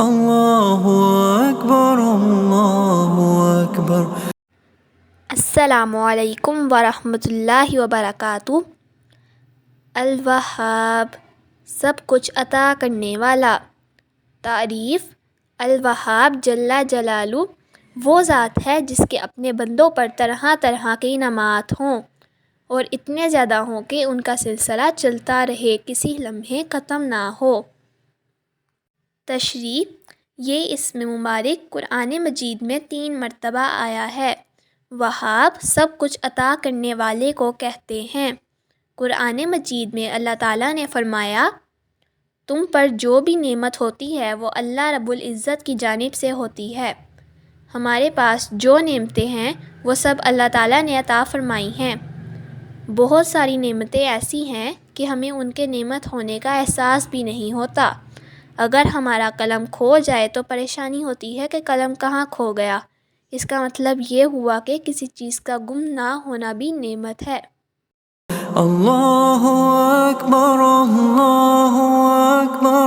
اللہ اکبر اللہ اکبر۔ السلام علیکم ورحمۃ اللہ وبرکاتہ۔ الوہاب، سب کچھ عطا کرنے والا۔ تعریف: الوہاب جل جلالہ وہ ذات ہے جس کے اپنے بندوں پر طرح طرح کے انعامات ہوں اور اتنے زیادہ ہوں کہ ان کا سلسلہ چلتا رہے، کسی لمحے ختم نہ ہو۔ تشریح: یہ اسم مبارک قرآن مجید میں 3 مرتبہ آیا ہے۔ وہاب سب کچھ عطا کرنے والے کو کہتے ہیں۔ قرآن مجید میں اللہ تعالیٰ نے فرمایا، تم پر جو بھی نعمت ہوتی ہے وہ اللہ رب العزت کی جانب سے ہوتی ہے۔ ہمارے پاس جو نعمتیں ہیں وہ سب اللہ تعالیٰ نے عطا فرمائی ہیں۔ بہت ساری نعمتیں ایسی ہیں کہ ہمیں ان کے نعمت ہونے کا احساس بھی نہیں ہوتا۔ اگر ہمارا قلم کھو جائے تو پریشانی ہوتی ہے کہ قلم کہاں کھو گیا۔ اس کا مطلب یہ ہوا کہ کسی چیز کا گم نہ ہونا بھی نعمت ہے۔ اللہ اکبر اللہ اکبر۔